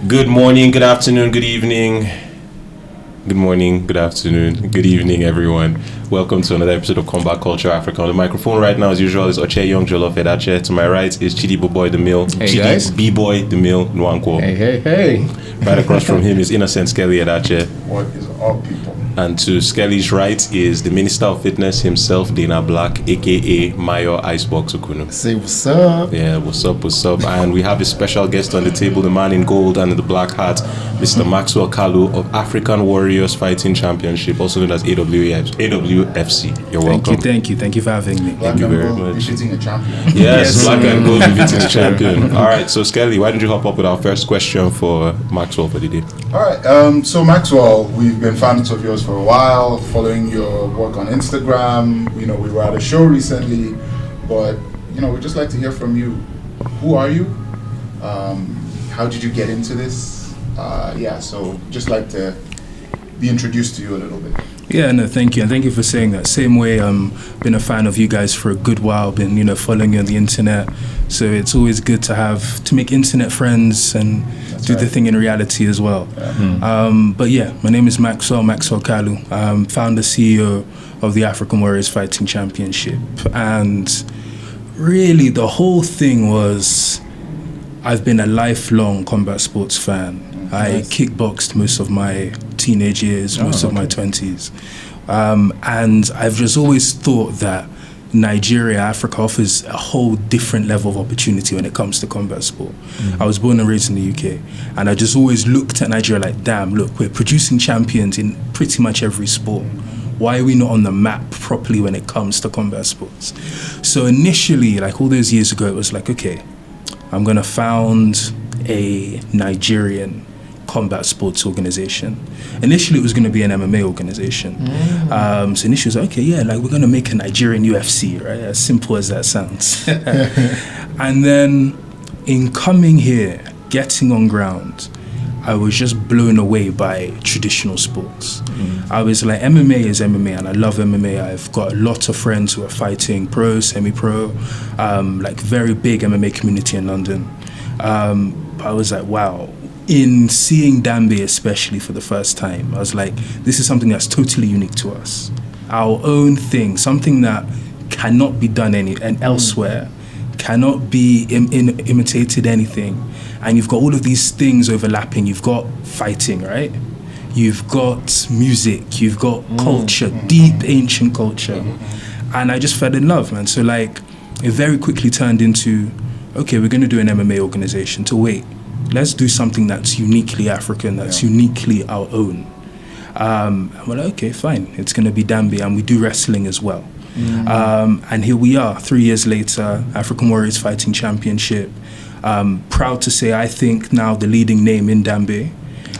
Good morning, good afternoon, good evening. Good morning, good afternoon, good evening, everyone. Welcome to another episode of Combat Culture Africa. On the microphone right now, as usual, is Oche Young Jollof Edache. To my right is Chidi Boboy the Mill. Hey Chidi guys. B-Boy the Mill Nwankwo. Hey. Right across from him is Innocent Skelly Edache. What is up, people? And to Skelly's right is the Minister of Fitness himself, Dana Black, aka Mayo Icebox Okunu. Say what's up. Yeah, what's up? And we have a special guest on the table, the man in gold and the black hat, Mr. Maxwell Kalu of African Warriors Fighting Championship, also known as AWFC. You're welcome. Thank you for having me. Thank you very much. Beating a champion. Yes, black and gold beating the champion. All right, so Skelly, why don't you hop up with our first question for Maxwell for the day? All right. So Maxwell, we've been fans of yours for a while, following your work on Instagram. We were at a show recently, but we'd just like to hear from you. Who are you? How did you get into this? So just like to be introduced to you a little bit. Yeah, no, thank you. And thank you for saying that. Same way, been a fan of you guys for a good while, been, following you on the internet. So it's always good to make internet friends and do the thing in reality as well. Yeah. But yeah, my name is Maxwell Kalu. Founder, CEO of the African Warriors Fighting Championship. And really the whole thing was, I've been a lifelong combat sports fan. I kickboxed most of my teenage years, most of my 20s. And I've just always thought that Nigeria, Africa offers a whole different level of opportunity when it comes to combat sport. I was born and raised in the UK, and I just always looked at Nigeria like, damn, look, we're producing champions in pretty much every sport. Why are we not on the map properly when it comes to combat sports? So initially, like all those years ago, it was like, okay, I'm going to found a Nigerian combat sports organization. Initially, it was going to be an MMA organization. So initially, it was like, okay, yeah, like we're going to make a Nigerian UFC, right? As simple as that sounds. And then in coming here, getting on ground, I was just blown away by traditional sports. I was like, MMA is MMA, and I love MMA. I've got a lot of friends who are fighting pro, semi-pro, like very big MMA community in London. I was like, wow. In seeing Dambe especially for the first time, I was like, this is something that's totally unique to us. Our own thing, something that cannot be done elsewhere, cannot be imitated anything. And you've got all of these things overlapping. You've got fighting, right? You've got music, you've got culture, deep ancient culture. And I just fell in love, man. So like, it very quickly turned into, okay, we're gonna do an MMA organization. Let's do something that's uniquely African, that's uniquely our own. And we're like, okay, fine, it's gonna be Dambe, and we do wrestling as well. And here we are, 3 years later, African Warriors Fighting Championship. Proud to say, I think now the leading name in Dambe.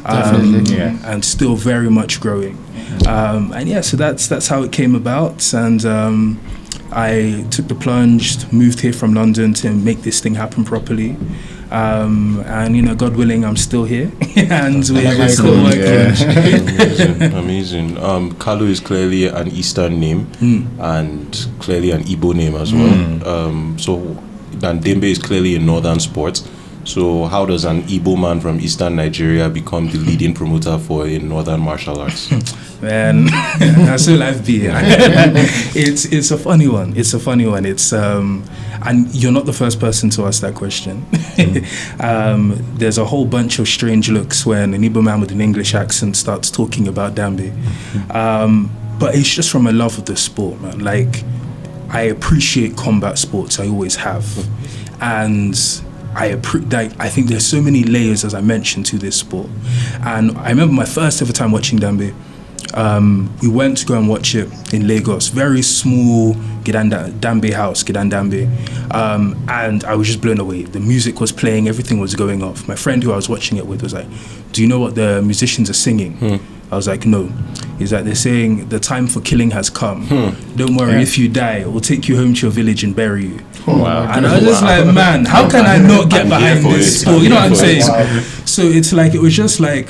And still very much growing. So that's how it came about. And I took the plunge, moved here from London to make this thing happen properly. And God willing, I'm still here, and we're still working. Amazing. Kalu is clearly an Eastern name and clearly an Igbo name as well. So Dambe is clearly a Northern sport. So how does an Igbo man from Eastern Nigeria become the leading promoter for a Northern martial arts? Man, that's all life be. It's a funny one. It's and you're not the first person to ask that question. There's a whole bunch of strange looks when an Igbo man with an English accent starts talking about Dambe. But it's just from a love of the sport, man. Like, I appreciate combat sports, I always have. And I think there's so many layers, as I mentioned, to this sport. And I remember my first ever time watching Dambe. We went to go and watch it in Lagos, very small Dambe house, Gidan Dambe, and I was just blown away. The music was playing, everything was going off. My friend who I was watching it with was like, do you know what the musicians are singing? I was like, no. He's like, they're saying the time for killing has come. Don't worry, if you die, we'll take you home to your village and bury you. Wow. And I was just like, man, how can I not get behind this sport? You know what I'm saying? So it's like, it was just like,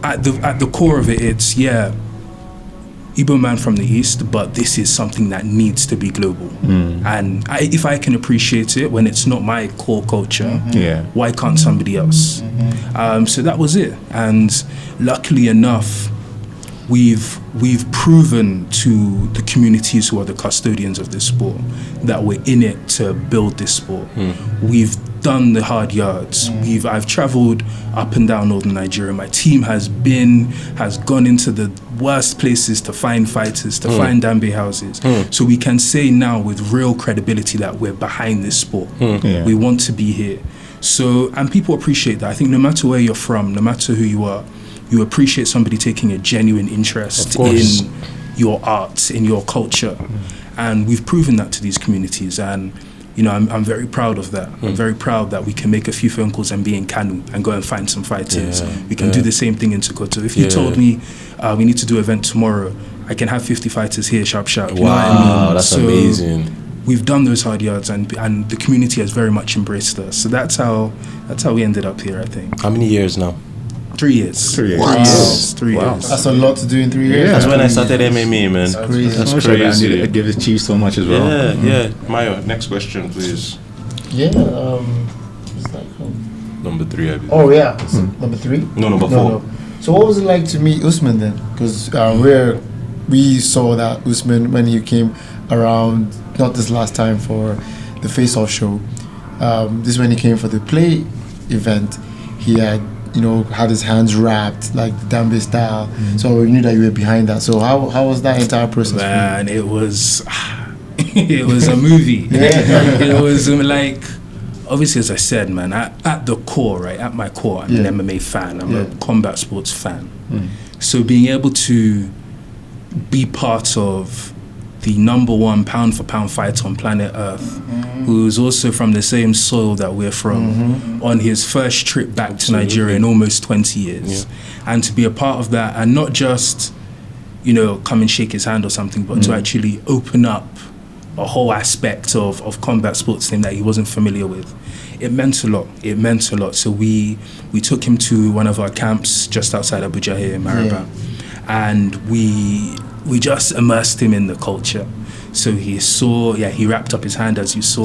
at the core of it, it's, Igbo man from the East, but this is something that needs to be global. And if I can appreciate it when it's not my core culture, why can't somebody else? So that was it. And luckily enough, we've proven to the communities who are the custodians of this sport that we're in it to build this sport. We've done the hard yards. I've traveled up and down northern Nigeria. My team has gone into the worst places to find fighters, to find Dambe houses. So we can say now with real credibility that we're behind this sport. We want to be here. So, and people appreciate that. I think no matter where you're from, no matter who you are, you appreciate somebody taking a genuine interest in your art, in your culture. And we've proven that to these communities. And you know, I'm very proud of that. I'm very proud that we can make a few phone calls and be in Kanu and go and find some fighters. We can do the same thing in Sokoto. If you told me we need to do an event tomorrow, I can have 50 fighters here, sharp. You know what I mean? That's amazing. We've done those hard yards, and the community has very much embraced us. So that's how we ended up here, I think. How many years now? 3 years. 3 years. Wow. 3 years. That's a lot to do in 3 years. That's when I started MMA, man. That's crazy. That's crazy. I give the chief so much as well. Yeah. Mayo, next question, please. Yeah. What's that called? Number 3, I believe. Oh yeah. Number 3. No, number 4. So what was it like to meet Usman then? Because we saw that Usman when he came around, not this last time for the face-off show. This is when he came for the play event. He had, had his hands wrapped like the Dambe style. So we knew that you were behind that. So how was that entire process? Man, it was a movie. It was like, obviously, as I said, man, at the core, right, at my core, I'm an MMA fan. I'm a combat sports fan. So being able to be part of the number 1 pound for pound fighter on planet Earth, who's also from the same soil that we're from, on his first trip back to Nigeria in almost 20 years. And to be a part of that, and not just, come and shake his hand or something, but to actually open up a whole aspect of combat sports thing that he wasn't familiar with. It meant a lot. So we took him to one of our camps just outside Abuja here in Maraba. And we just immersed him in the culture. So he wrapped up his hand as you saw.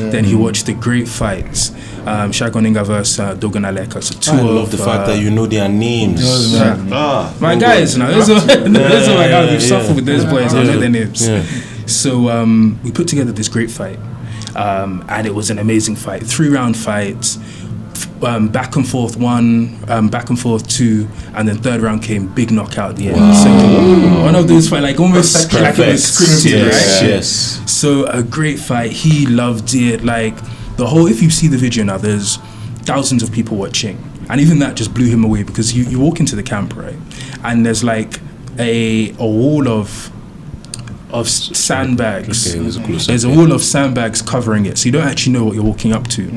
Then he watched the great fights. Shagoninga versus Dogon Aleka. So I love the fact that you know their names. My guys, now those are my guys. We've suffered with those boys. I know their names. So we put together this great fight. And it was an amazing fight. 3-round fight. Back and forth 1, back and forth 2, and then 3rd round came big knockout at the end. So one of those fights, like almost like it was scripted, right? Yes. So a great fight. He loved it. Like the whole. If you see the video now, there's thousands of people watching, and even that just blew him away because you walk into the camp, right, and there's like a wall of sandbags. There's a wall of sandbags covering it, so you don't actually know what you're walking up to.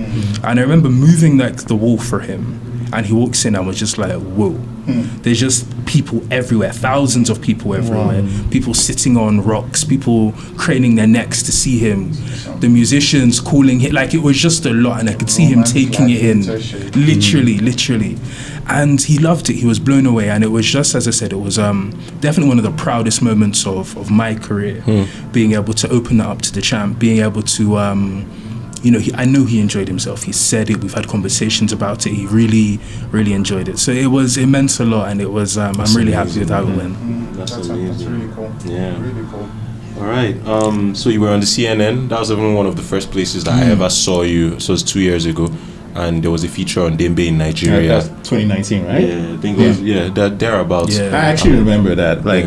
And I remember moving like the wall for him, and he walks in and was just like, whoa. There's just people everywhere, thousands of people everywhere. People sitting on rocks, people craning their necks to see him, the musicians calling him, like it was just a lot, and I could see him taking it in, literally. And he loved it. He was blown away, and it was just, as I said, it was definitely one of the proudest moments of my career, being able to open that up to the champ, being able to, I know he enjoyed himself. He said it. We've had conversations about it. He really, really enjoyed it. So it meant a lot, and it was. I'm really happy with how it went. That's amazing. That's really cool. Yeah, really cool. All right. So you were on the CNN. That was even one of the first places that I ever saw you. So it was 2 years ago. And there was a feature on Dambe in Nigeria. That's 2019, right? Yeah, I think it was, thereabouts. Yeah. I actually remember that. Like,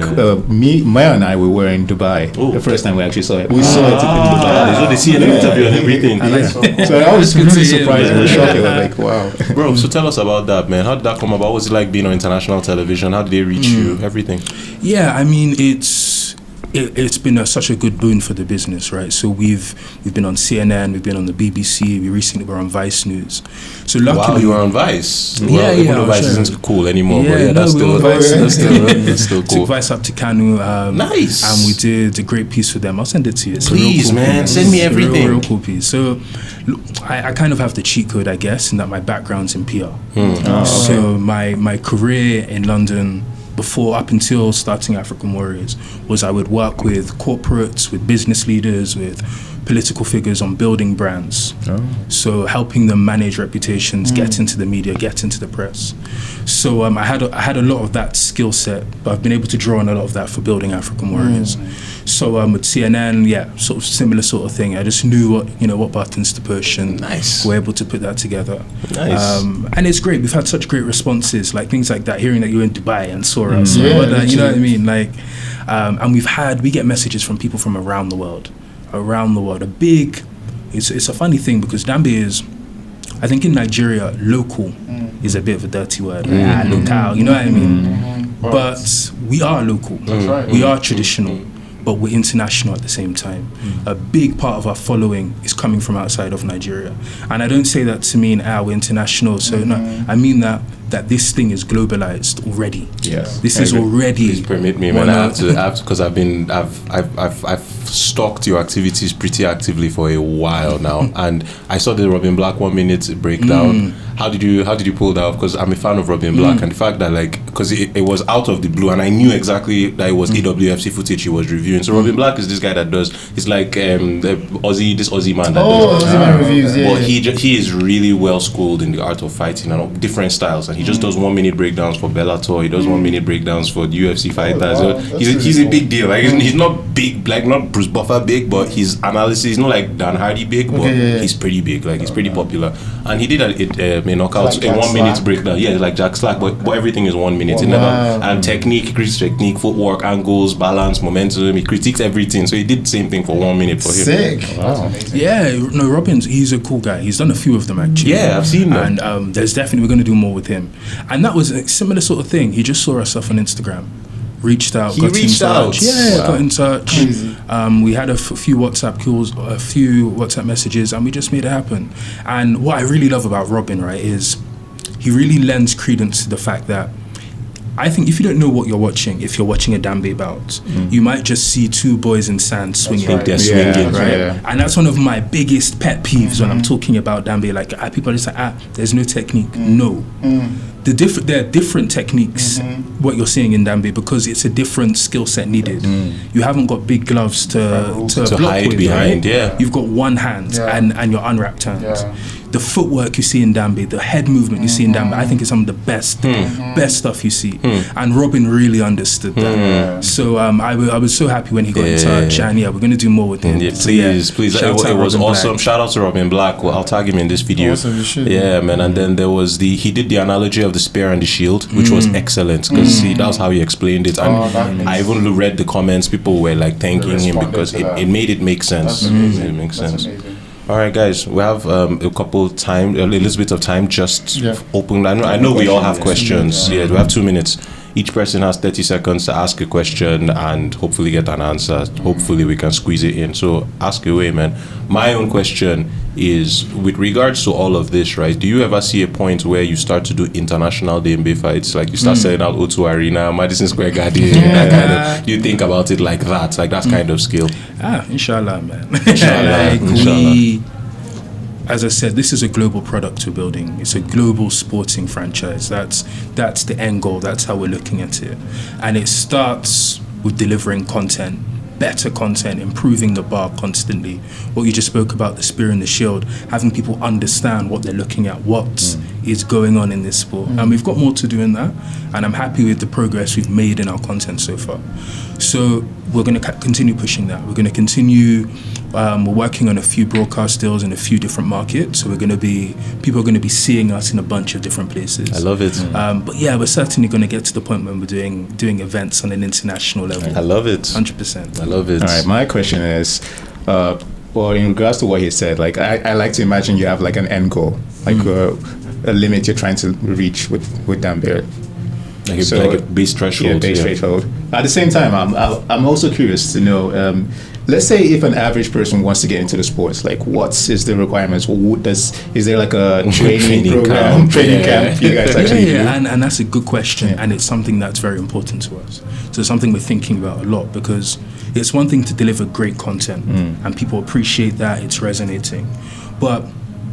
Maya and I, we were in Dubai. The first time we actually saw it. We saw it in Dubai. So they see an interview and everything. So I was really surprised. We were shocked. We were like, wow. Bro, so tell us about that, man. How did that come about? What was it like being on international television? How did they reach you? Everything. Yeah, I mean, it's been such a good boon for the business, right? So we've been on CNN, we've been on the BBC, we recently were on Vice News. So luckily, wow, you were on Vice. Even though Vice isn't cool anymore, but that's still cool. Took Vice up to Kanu, nice, and we did a great piece for them. I'll send it to you. Please, man, send me everything. Real cool piece. So I kind of have the cheat code, I guess, in that my background's in PR. So my career in London before, up until starting African Warriors, was I would work with corporates, with business leaders, with political figures on building brands. So helping them manage reputations, get into the media, get into the press. So I had a lot of that skill set, but I've been able to draw on a lot of that for building African Warriors. So with CNN, sort of similar sort of thing. I just knew what buttons to push, and we're able to put that together. Nice. And it's great. We've had such great responses, like things like that. Hearing that you're in Dubai and saw us, you know what I mean? Like, and we get messages from people from around the world. It's a funny thing because Dambe is, I think in Nigeria, local is a bit of a dirty word. Local, you know what I mean? But we are local. That's right. We are traditional, but we're international at the same time. A big part of our following is coming from outside of Nigeria. And I don't say that to mean, we're international. So no, I mean that this thing is globalized already. Yes. This is already. Please permit me, man. I have to, because I've stalked your activities pretty actively for a while now, and I saw the Robin Black 1 minute breakdown. How did you pull that off? Because I'm a fan of Robin Black, and the fact that because it was out of the blue, and I knew exactly that it was AWFC footage he was reviewing. So Robin Black is this guy that does. It's like this Aussie man that does. Aussie man reviews. Yeah. But he is really well schooled in the art of fighting and all different styles, and he just does 1 minute breakdowns for Bellator. He does 1 minute breakdowns for UFC fighters. Wow. So he's a big deal. Like he's not big, like not Bruce Buffer big, but his analysis is not like Dan Hardy big, but he's pretty big. Like he's pretty popular, and he did a knockout Like in 1 minute Slack. breakdown. Yeah, like Jack Slack, but everything is 1 minute. And technique, he critiques technique, footwork, angles, balance, momentum. He critiques everything. So he did the same thing for 1 minute for him. Sick. Wow. Yeah, no, Robin's, he's a cool guy. He's done a few of them actually. Yeah, I've seen them. And there's definitely, we're going to do more with him. And that was a similar sort of thing. He just saw us off on Instagram, reached out, He got reached in touch. out? Yeah, Wow. got in touch. Crazy. We had a few WhatsApp calls, a few WhatsApp messages, and we just made it happen. And what I really love about Robin, right, is he really lends credence to the fact that I think if you don't know what you're watching, if you're watching a Dambe bout, you might just see two boys in sand swinging. right. They're swinging, Right, Yeah. and that's one of my biggest pet peeves when I'm talking about Dambe. Like people are just like, there's no technique. No, there are different techniques. What you're seeing in Dambe, because it's a different skill set needed. You haven't got big gloves to block hide with, behind, right? yeah. You've got one hand and your unwrapped hand. Yeah. The footwork you see in Dambe, the head movement you see in Dambe, I think is some of the best stuff you see. And Robin really understood that. So I was so happy when he got in touch, and we're going to do more with him. Yeah, So, please. shout out It was Robin awesome. Black. Shout out to Robin Black. Well, I'll tag him in this video. Awesome, you should. Yeah, man. And then there was he did the analogy of the spear and the shield, which was excellent, because that's how he explained it. And that makes I even read the comments. People were like thanking him responded because to that. it made it make sense. That's amazing. It makes That's sense. amazing. All right, guys, we have a little bit of time just open. I know we all have questions. Yeah, we have 2 minutes. Each person has 30 seconds to ask a question and hopefully get an answer. Hopefully we can squeeze it in. So ask away, man. My own question is, with regards to all of this, right, do you ever see a point where you start to do international Dambe fights? Like you start selling out O2 Arena, Madison Square Garden, that kind of, do you think about it like that? Like that kind of skill? Inshallah, man. Inshallah, inshallah. As I said, this is a global product we're building. It's a global sporting franchise. That's the end goal. That's how we're looking at it. And it starts with delivering content, better content, improving the bar constantly. What you just spoke about, the spear and the shield, having people understand what they're looking at, what is going on in this sport. And we've got more to do in that. And I'm happy with the progress we've made in our content so far. So we're going to continue pushing that. We're going to continue. We're working on a few broadcast deals in a few different markets. So people are going to be seeing us in a bunch of different places. I love it. But yeah, we're certainly going to get to the point when we're doing events on an international level. I love it. 100%. I love it. All right, my question is, well, in regards to what he said, like I like to imagine you have like an end goal, like a limit you're trying to reach with Dambe. Like a base threshold. Yeah, base threshold. At the same time, I'm also curious to know. Let's say if an average person wants to get into the sports, like what is the requirements? Is there like a training program, training camp you guys actually do? And that's a good question, and it's something that's very important to us. So it's something we're thinking about a lot, because it's one thing to deliver great content, and people appreciate that, it's resonating. But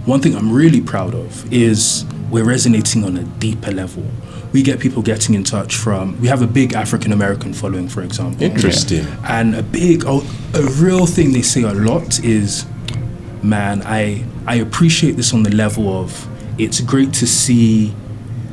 one thing I'm really proud of is we're resonating on a deeper level. We get people getting in touch we have a big African American following, for example. Interesting. And a real thing they say a lot is, man, I appreciate this on the level of, it's great to see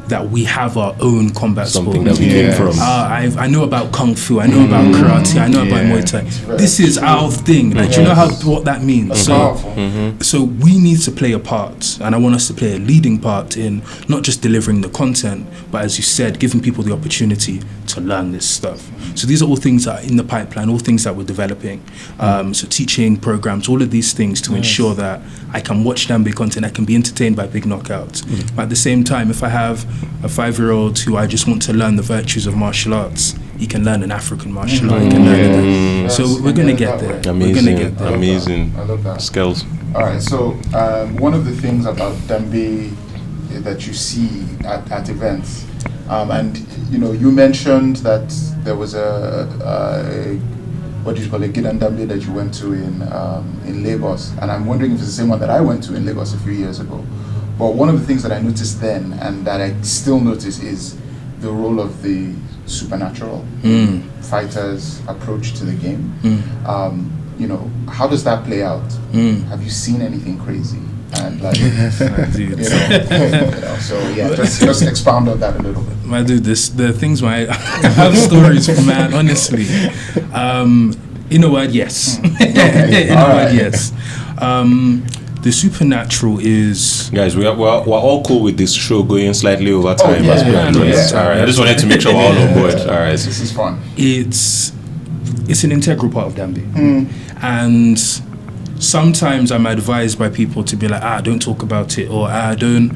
that we have our own combat Something sport. that we came from. I know about Kung Fu, I know about karate, I know about Muay Thai. This is our thing. Like, do you know what that means? That's So, powerful. so we need to play a part, and I want us to play a leading part in not just delivering the content, but as you said, giving people the opportunity to learn this stuff. So these are all things that are in the pipeline, all things that we're developing. So teaching programs, all of these things to ensure that I can watch Dambe content, I can be entertained by big knockouts. But at the same time, if I have a 5-year-old who I just want to learn the virtues of martial arts, he can learn an African martial art. He can learn so we're going to get there. We're going to get there. Amazing. I love that. Skills. All right, so one of the things about Dambe that you see at events, and you mentioned that there was a what do you call it, Gidan Dambe that you went to in Lagos, and I'm wondering if it's the same one that I went to in Lagos a few years ago. But one of the things that I noticed then, and that I still notice, is the role of the supernatural fighters' approach to the game. How does that play out? Have you seen anything crazy? And like, so yeah, just expound on that a little bit. My dude, the things I have stories from, man, honestly. In a word, yes. Yes. The supernatural is... Guys, we're all cool with this show going slightly over time. All right, I just wanted to make sure we're all on board. All right. This is fun. It's an integral part of Dambe. And sometimes I'm advised by people to be like, don't talk about it, or don't...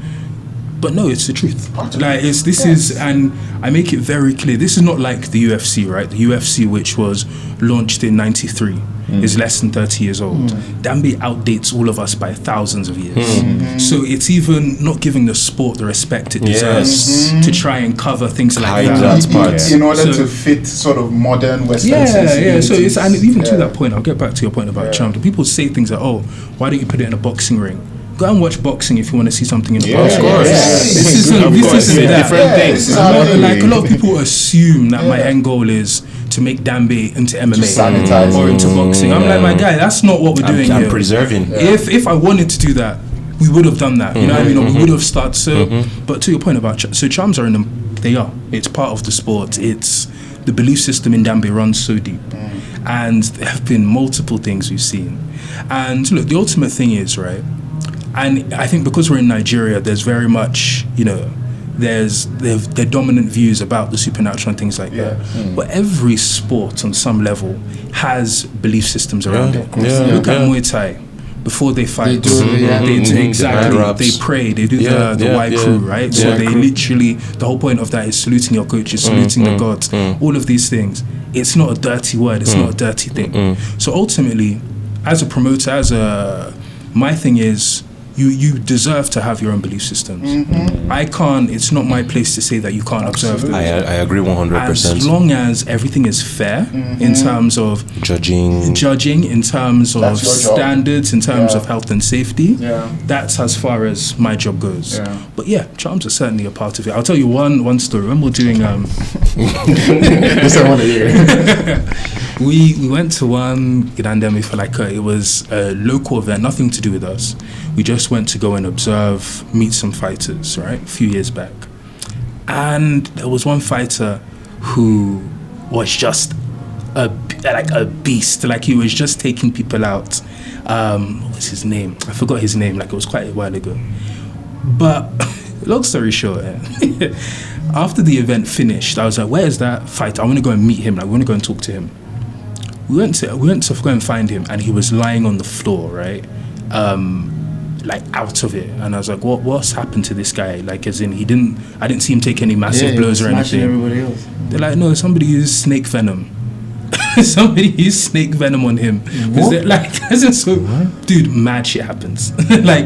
But no, it's the truth. Like, and I make it very clear. This is not like the UFC, right? The UFC, which was launched in '93, is less than 30 years old. Dambe outdates all of us by thousands of years. So it's even not giving the sport the respect it deserves to try and cover things like that. In order to fit sort of modern Western sensibilities. So it's, and even to that point, I'll get back to your point about Champ. People say things like, why don't you put it in a boxing ring? Go and watch boxing if you want to see something in the boxing. Of course. This isn't that. Different things. Like, a lot of people assume that my end goal is to make Dambe into MMA or into boxing. I'm like, my guy, that's not what we're doing here. I'm preserving. If I wanted to do that, we would have done that. You know what I mean? Or we would have started. So, but to your point about charms are in them. They are. It's part of the sport. It's the belief system in Dambe runs so deep, and there have been multiple things we've seen. And look, the ultimate thing is, right. And I think because we're in Nigeria, there's very much, there's their dominant views about the supernatural and things like that. But every sport on some level has belief systems around it. Look at Muay Thai. Before they fight, they do exactly. They pray. They do the white crew, right? So they literally, the whole point of that is saluting your coaches, saluting the gods. All of these things. It's not a dirty word. It's not a dirty thing. So ultimately, as a promoter, my thing is, you deserve to have your own belief systems. I can't, it's not my place to say that you can't observe them. I agree 100%. As long as everything is fair in terms of judging, in terms of standards, in terms of health and safety, that's as far as my job goes. But charms are certainly a part of it. I'll tell you one story. When we're doing... This I want to hear. We went to one Gidandemi for it was a local event, nothing to do with us. We just went to go and observe, meet some fighters, right? A few years back. And there was one fighter who was just a beast. Like, he was just taking people out. What was his name? I forgot his name. Like, it was quite a while ago. But long story short, after the event finished, I was like, where's that fighter? I want to go and meet him. Like, we want to go and talk to him. We went to go and find him, and he was lying on the floor, right? Out of it. And I was like, what's happened to this guy? Like, as in, I didn't see him take any massive blows or anything. Everybody else. They're like, no, somebody used snake venom. Somebody used snake venom on him. Dude, mad shit happens.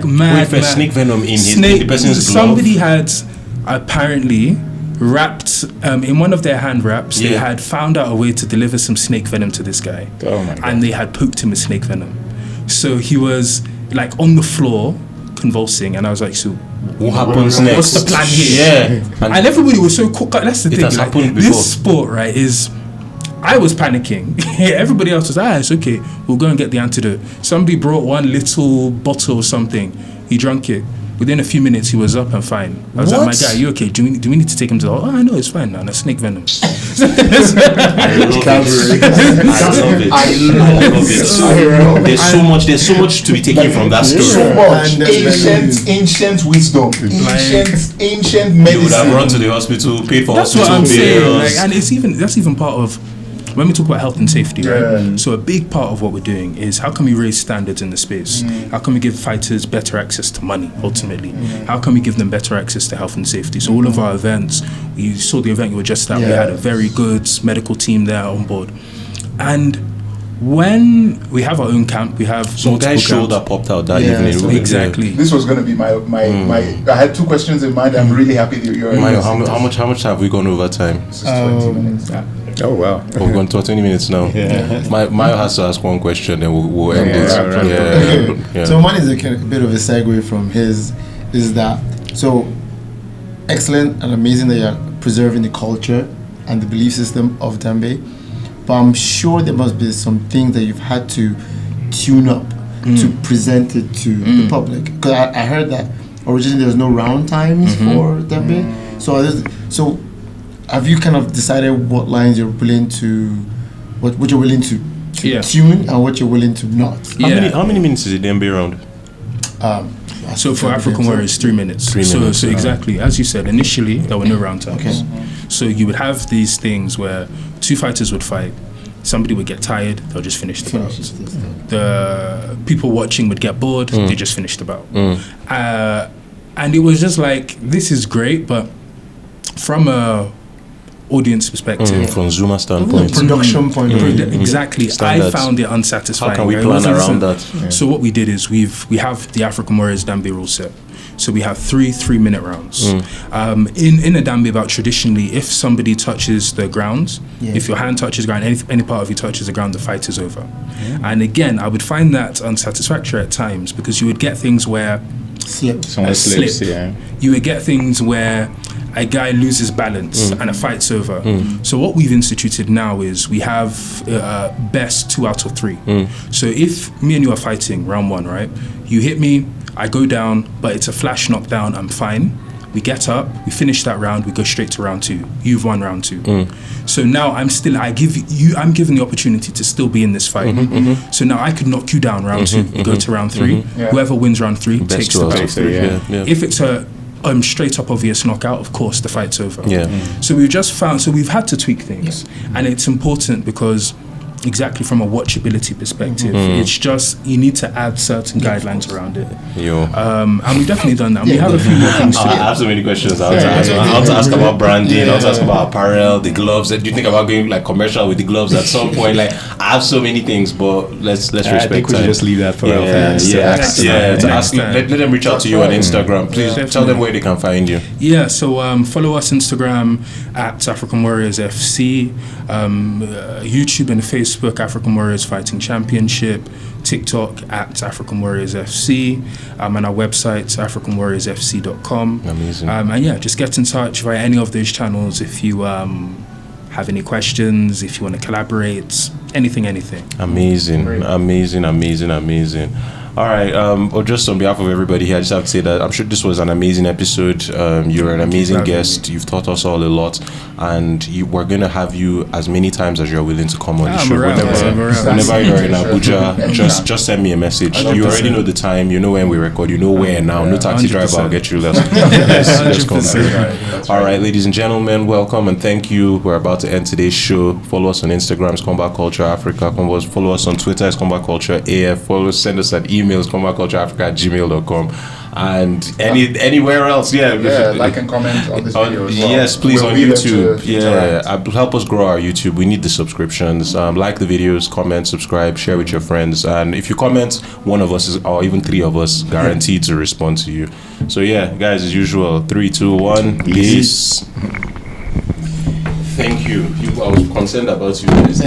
Mad. Wait, snake venom in the person's glove? Somebody had apparently wrapped in one of their hand wraps. They had found out a way to deliver some snake venom to this guy. Oh my God. And they had poked him with snake venom. So he was on the floor convulsing, and I was like, so what happens next? What's the plan here? Yeah. And everybody was so cool. That's the thing. has happened before. This sport, right, is... I was panicking. Everybody else was, it's okay. We'll go and get the antidote. Somebody brought one little bottle or something. He drank it. Within a few minutes, he was up and fine. I was like, my guy, you okay? Do we need to take him to the... Oh, I know, it's fine now. That's snake venom. I love it. There's so much to be taken from that story. So much ancient wisdom, ancient medicine. You would have run to the hospital, paid for That's hospital what I'm saying. bills. And that's even part of when we talk about health and safety, right? So a big part of what we're doing is how can we raise standards in the space? How can we give fighters better access to money, ultimately? How can we give them better access to health and safety? So all of our events, you saw the event you were just at, we had a very good medical team there on board. And when we have our own camp, we have some guy's shoulder popped out that evening. Exactly. This was going to be my. I had two questions in mind. I'm really happy that you're. How much have we gone over time? This is 20 minutes. Oh wow! We're going to 20 minutes now. Mayo has to ask one question, then we'll end it. Yeah. So mine is a bit of a segue from his. Is that so? Excellent and amazing that you're preserving the culture and the belief system of Dambe. But I'm sure there must be some things that you've had to tune up to present it to the public. Because I heard that originally there was no round times for Dambe. So have you kind of decided what lines you're willing to, what you're willing to tune and what you're willing to not? How many minutes is a Dambe round? So for African Warriors, 3 minutes. 3 minutes. So exactly, as you said, initially there were no round times. Okay. So you would have these things where two fighters would fight, somebody would get tired, they'll just finish the bout. The people watching would get bored, they just finished the bout. And it was just like, this is great, but from a audience perspective, from Zuma standpoint, production point of view, exactly, standards. I found it unsatisfying. How can we plan around that? So what we did is we have the African Warriors Dambe rule set. So we have 3-minute rounds. In a Dambe bout, traditionally, if somebody touches the ground, if your hand touches ground, any part of you touches the ground, the fight is over. And again, I would find that unsatisfactory at times because you would get things where someone slips. You would get things where a guy loses balance and a fight's over. So what we've instituted now is we have best 2 out of 3. So if me and you are fighting round 1, right? You hit me, I go down, but it's a flash knockdown, I'm fine. We get up, we finish that round, we go straight to round 2. You've won round 2. So now I'm given the opportunity to still be in this fight. So now I could knock you down round 2, go to round 3. Whoever wins round 3 takes the bout. If it's a straight up obvious knockout, of course the fight's over. So we've had to tweak things, and it's important because exactly from a watchability perspective, it's just you need to add certain guidelines around it. And we've definitely done that. And we have a few more things to do. I have so many questions. I want to ask about branding. I want to ask about apparel, the gloves. Do you think about going like commercial with the gloves at some point? Like I have so many things, but let's respect I think we should just leave that for our fans. Let them reach out to you on Instagram. Please tell them where they can find you. So follow us Instagram at African Warriors FC, YouTube and Facebook African Warriors Fighting Championship, TikTok at African Warriors FC, and our website africanwarriorsfc.com. Amazing. And just get in touch via any of those channels if you have any questions, if you want to collaborate, anything. Amazing. All right, just on behalf of everybody here, I just have to say that I'm sure this was an amazing episode. You're an amazing guest. You've taught us all a lot, and we're going to have you as many times as you're willing to come on the show. Whenever you're in Abuja, just send me a message. 100%. You already know the time. You know when we record. You know where now. No taxi 100%. Driver, I'll get you. Let's come through. All right, ladies and gentlemen, welcome and thank you. We're about to end today's show. Follow us on Instagram, it's Combat Culture Africa. Follow us on Twitter, it's Combat Culture AF. Send us an email, combatcultureafrica@gmail.com. And anywhere else, like and comment on this video as well. Yes, please, on YouTube. Help us grow our YouTube. We need the subscriptions. Like the videos, comment, subscribe, share with your friends. And if you comment, one of us or even 3 of us guaranteed to respond to you. So guys, as usual, 3, 2, 1, peace. Thank you. I was concerned about you guys.